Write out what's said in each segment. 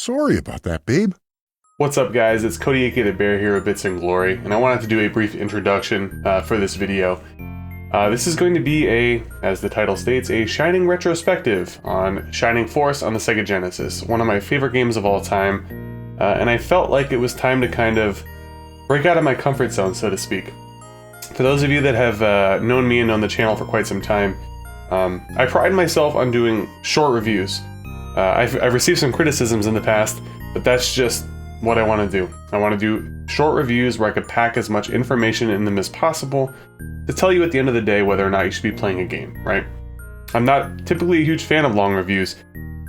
sorry about that, babe. What's up, guys? It's Cody aka the Bear here with Bits and Glory, and I wanted to do a brief introduction for this video. This is going to be as the title states, a Shining retrospective on Shining Force on the Sega Genesis, one of my favorite games of all time, and I felt like it was time to kind of break out of my comfort zone, so to speak. For those of you that have known me and known the channel for quite some time, I pride myself on doing short reviews. I've received some criticisms in the past, but that's just what I want to do. I want to do short reviews where I could pack as much information in them as possible to tell you at the end of the day whether or not you should be playing a game, right? I'm not typically a huge fan of long reviews,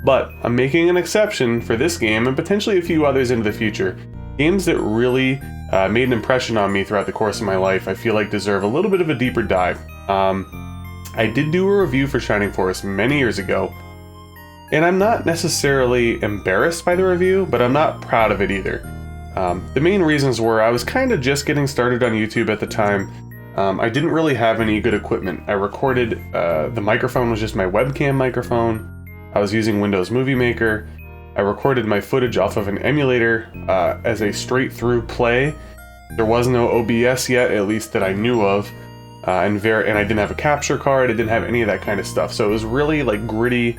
but I'm making an exception for this game and potentially a few others into the future. Games that really made an impression on me throughout the course of my life, I feel like deserve a little bit of a deeper dive. I did do a review for Shining Force many years ago, and I'm not necessarily embarrassed by the review, but I'm not proud of it either. The main reasons were I was kind of just getting started on YouTube at the time. I didn't really have any good equipment. I recorded, the microphone was just my webcam microphone. I was using Windows Movie Maker. I recorded my footage off of an emulator as a straight through play. There was no OBS yet, at least that I knew of. And I didn't have a capture card. I didn't have any of that kind of stuff. So it was really like gritty.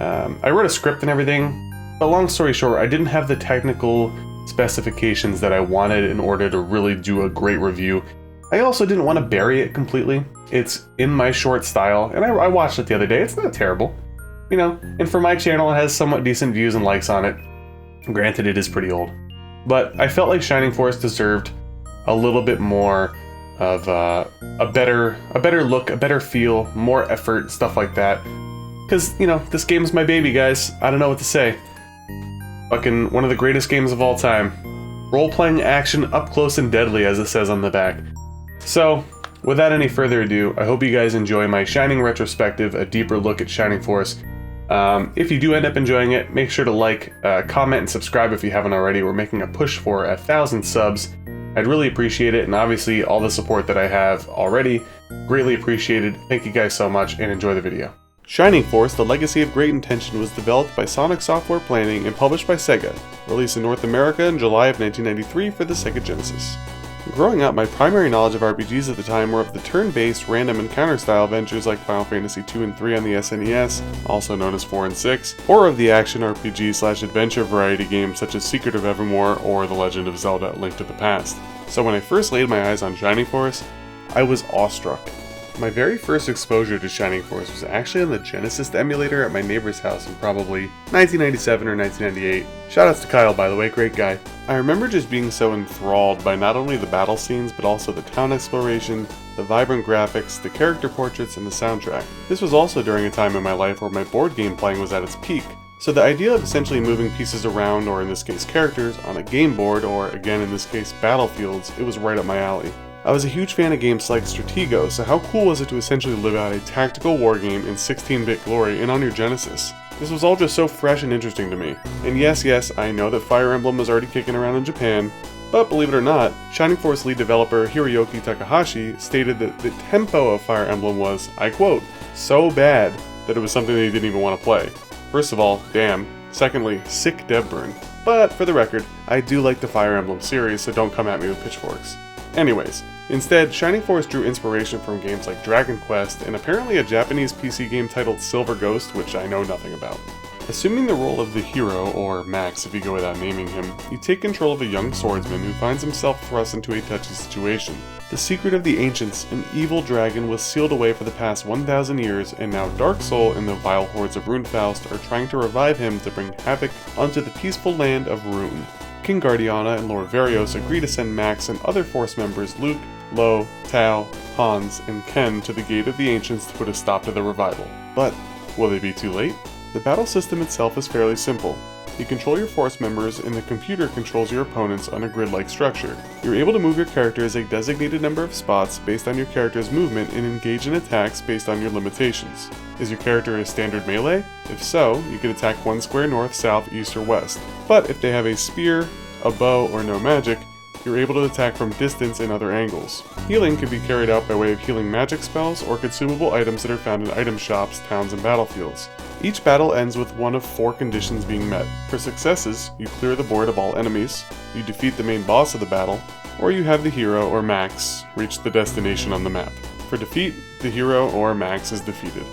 I wrote a script and everything, but long story short, I didn't have the technical specifications that I wanted in order to really do a great review. I also didn't want to bury it completely. It's in my short style, and I watched it the other day. It's not terrible, you know, and for my channel, it has somewhat decent views and likes on it. Granted, it is pretty old, but I felt like Shining Force deserved a little bit more of a better look, a better feel, more effort, stuff like that. Because, you know, this game's my baby, guys. I don't know what to say. Fucking one of the greatest games of all time. Role-playing action up close and deadly, as it says on the back. So, without any further ado, I hope you guys enjoy my Shining retrospective, a deeper look at Shining Force. If you do end up enjoying it, make sure to like, comment, and subscribe if you haven't already. We're making a push for 1,000 subs. I'd really appreciate it, and obviously all the support that I have already, greatly appreciated. Thank you guys so much, and enjoy the video. Shining Force, The Legacy of Great Intention was developed by Sonic Software Planning and published by Sega, released in North America in July of 1993 for the Sega Genesis. Growing up, my primary knowledge of RPGs at the time were of the turn-based, random encounter-style adventures like Final Fantasy 2 and 3 on the SNES, also known as 4 and 6, or of the action RPG/adventure variety games such as Secret of Evermore or The Legend of Zelda: A Link to the Past. So when I first laid my eyes on Shining Force, I was awestruck. My very first exposure to Shining Force was actually on the Genesis emulator at my neighbor's house in probably 1997 or 1998. Shoutouts to Kyle, by the way, great guy. I remember just being so enthralled by not only the battle scenes, but also the town exploration, the vibrant graphics, the character portraits, and the soundtrack. This was also during a time in my life where my board game playing was at its peak. So the idea of essentially moving pieces around, or in this case characters, on a game board, or again in this case battlefields, it was right up my alley. I was a huge fan of games like Stratego, so how cool was it to essentially live out a tactical war game in 16-bit glory and on your Genesis? This was all just so fresh and interesting to me. And yes, I know that Fire Emblem was already kicking around in Japan, but believe it or not, Shining Force lead developer Hiroyuki Takahashi stated that the tempo of Fire Emblem was, I quote, so bad that it was something they didn't even want to play. First of all, damn. Secondly, sick dev burn. But for the record, I do like the Fire Emblem series, so don't come at me with pitchforks. Anyways, instead, Shining Force drew inspiration from games like Dragon Quest and apparently a Japanese PC game titled Silver Ghost, which I know nothing about. Assuming the role of the hero, or Max if you go without naming him, you take control of a young swordsman who finds himself thrust into a touchy situation. The secret of the ancients, an evil dragon, was sealed away for the past 1,000 years, and now Dark Soul and the vile hordes of Runefaust are trying to revive him to bring havoc onto the peaceful land of Rune. King Guardiana and Lord Varios agree to send Max and other Force members Luke, Lo, Tao, Hans, and Ken to the Gate of the Ancients to put a stop to the revival. But will they be too late? The battle system itself is fairly simple. You control your Force members and the computer controls your opponents on a grid-like structure. You're able to move your characters a designated number of spots based on your character's movement and engage in attacks based on your limitations. Is your character a standard melee? If so, you can attack one square north, south, east, or west. But if they have a spear, a bow, or no magic, you're able to attack from distance and other angles. Healing can be carried out by way of healing magic spells or consumable items that are found in item shops, towns, and battlefields. Each battle ends with one of 4 conditions being met. For successes, you clear the board of all enemies, you defeat the main boss of the battle, or you have the hero or max reach the destination on the map. For defeat, the hero or max is defeated.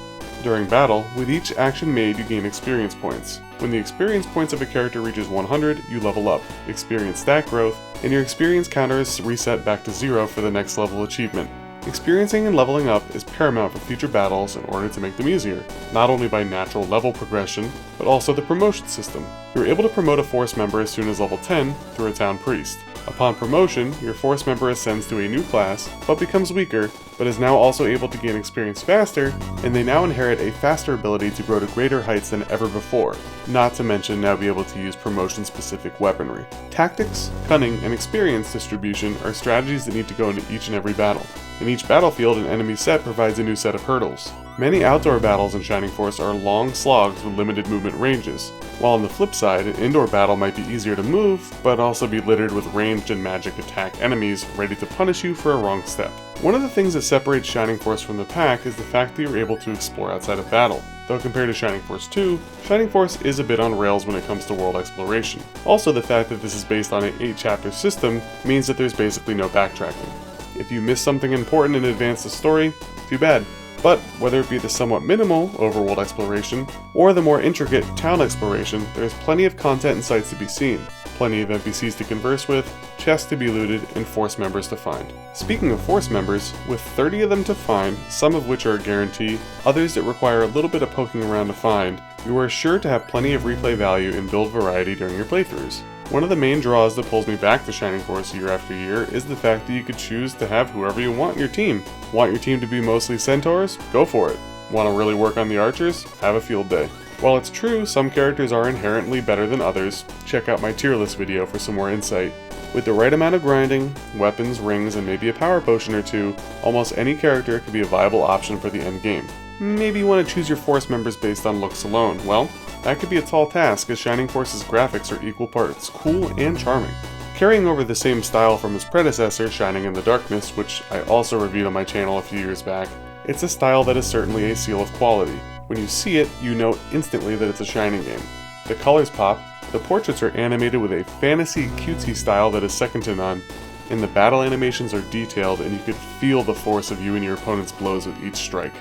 During battle, with each action made you gain experience points. When the experience points of a character reaches 100, you level up, experience stat growth, and your experience counter is reset back to 0 for the next level achievement. Experiencing and leveling up is paramount for future battles in order to make them easier, not only by natural level progression, but also the promotion system. You're able to promote a force member as soon as level 10 through a town priest. Upon promotion, your force member ascends to a new class, but becomes weaker, but is now also able to gain experience faster, and they now inherit a faster ability to grow to greater heights than ever before, not to mention now be able to use promotion-specific weaponry. Tactics, cunning, and experience distribution are strategies that need to go into each and every battle. In each battlefield, an enemy set provides a new set of hurdles. Many outdoor battles in Shining Force are long slogs with limited movement ranges, while on the flip side, an indoor battle might be easier to move, but also be littered with ranged and magic attack enemies ready to punish you for a wrong step. One of the things that separates Shining Force from the pack is the fact that you're able to explore outside of battle. Though compared to Shining Force 2, Shining Force is a bit on rails when it comes to world exploration. Also, the fact that this is based on an 8-chapter system means that there's basically no backtracking. If you miss something important and advance the story, too bad. But whether it be the somewhat minimal overworld exploration, or the more intricate town exploration, there is plenty of content and sights to be seen, plenty of NPCs to converse with, chests to be looted, and force members to find. Speaking of force members, with 30 of them to find, some of which are a guarantee, others that require a little bit of poking around to find, you are sure to have plenty of replay value and build variety during your playthroughs. One of the main draws that pulls me back to Shining Force year after year is the fact that you could choose to have whoever you want in your team. Want your team to be mostly centaurs? Go for it. Want to really work on the archers? Have a field day. While it's true some characters are inherently better than others, check out my tier list video for some more insight. With the right amount of grinding, weapons, rings, and maybe a power potion or two, almost any character could be a viable option for the end game. Maybe you want to choose your force members based on looks alone. Well, that could be a tall task, as Shining Force's graphics are equal parts cool and charming. Carrying over the same style from his predecessor, Shining in the Darkness, which I also reviewed on my channel a few years back, it's a style that is certainly a seal of quality. When you see it, you know instantly that it's a Shining game. The colors pop, the portraits are animated with a fantasy cutesy style that is second to none, and the battle animations are detailed and you could feel the force of you and your opponent's blows with each strike.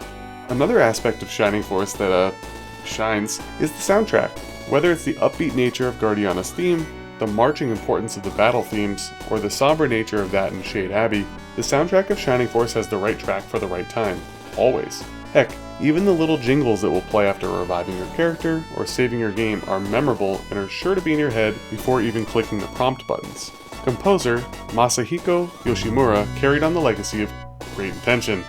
Another aspect of Shining Force that, shines is the soundtrack. Whether it's the upbeat nature of Guardiana's theme, the marching importance of the battle themes, or the somber nature of that in Shade Abbey, the soundtrack of Shining Force has the right track for the right time. Always. Heck, even the little jingles that will play after reviving your character or saving your game are memorable and are sure to be in your head before even clicking the prompt buttons. Composer Masahiko Yoshimura carried on the legacy of Great Intention.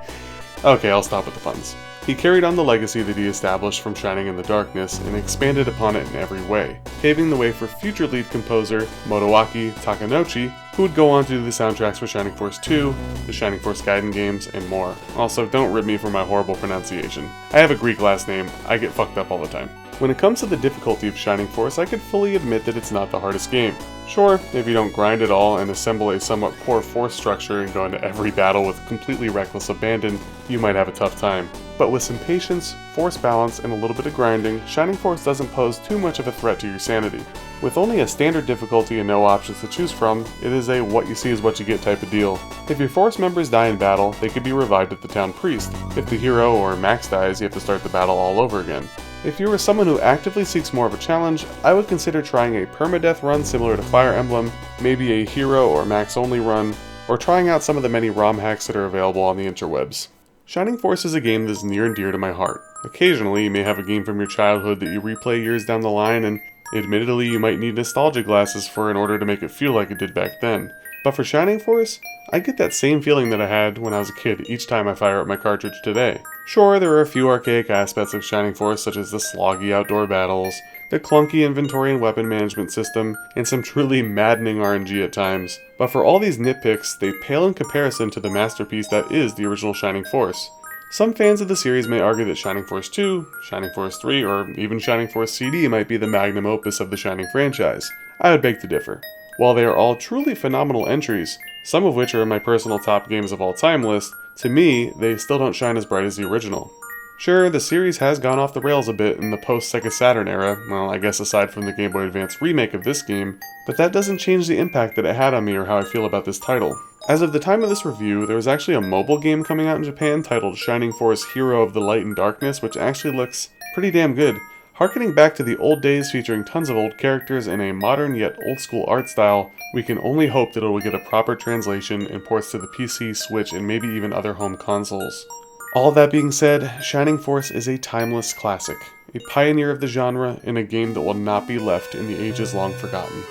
Okay, I'll stop with the puns. He carried on the legacy that he established from Shining in the Darkness and expanded upon it in every way, paving the way for future lead composer Motoaki Takanouchi, who would go on to do the soundtracks for Shining Force 2, the Shining Force Gaiden games, and more. Also, don't rip me for my horrible pronunciation. I have a Greek last name, I get fucked up all the time. When it comes to the difficulty of Shining Force, I could fully admit that it's not the hardest game. Sure, if you don't grind at all and assemble a somewhat poor force structure and go into every battle with completely reckless abandon, you might have a tough time. But with some patience, force balance, and a little bit of grinding, Shining Force doesn't pose too much of a threat to your sanity. With only a standard difficulty and no options to choose from, it is a what you see is what you get type of deal. If your force members die in battle, they could be revived at the town priest. If the hero or max dies, you have to start the battle all over again. If you are someone who actively seeks more of a challenge, I would consider trying a permadeath run similar to Fire Emblem, maybe a hero or max only run, or trying out some of the many ROM hacks that are available on the interwebs. Shining Force is a game that is near and dear to my heart. Occasionally, you may have a game from your childhood that you replay years down the line, and admittedly you might need nostalgia glasses for in order to make it feel like it did back then. But for Shining Force, I get that same feeling that I had when I was a kid each time I fire up my cartridge today. Sure, there are a few archaic aspects of Shining Force such as the sloggy outdoor battles, the clunky inventory and weapon management system, and some truly maddening RNG at times. But for all these nitpicks, they pale in comparison to the masterpiece that is the original Shining Force. Some fans of the series may argue that Shining Force 2, Shining Force 3, or even Shining Force CD might be the magnum opus of the Shining franchise. I would beg to differ. While they are all truly phenomenal entries, some of which are in my personal top games of all time list, to me, they still don't shine as bright as the original. Sure, the series has gone off the rails a bit in the post-Sega Saturn era, well, I guess aside from the Game Boy Advance remake of this game, but that doesn't change the impact that it had on me or how I feel about this title. As of the time of this review, there was actually a mobile game coming out in Japan titled Shining Force Hero of the Light and Darkness, which actually looks pretty damn good. Harkening back to the old days featuring tons of old characters in a modern yet old school art style, we can only hope that it will get a proper translation and ports to the PC, Switch, and maybe even other home consoles. All that being said, Shining Force is a timeless classic, a pioneer of the genre, and a game that will not be left in the ages long forgotten.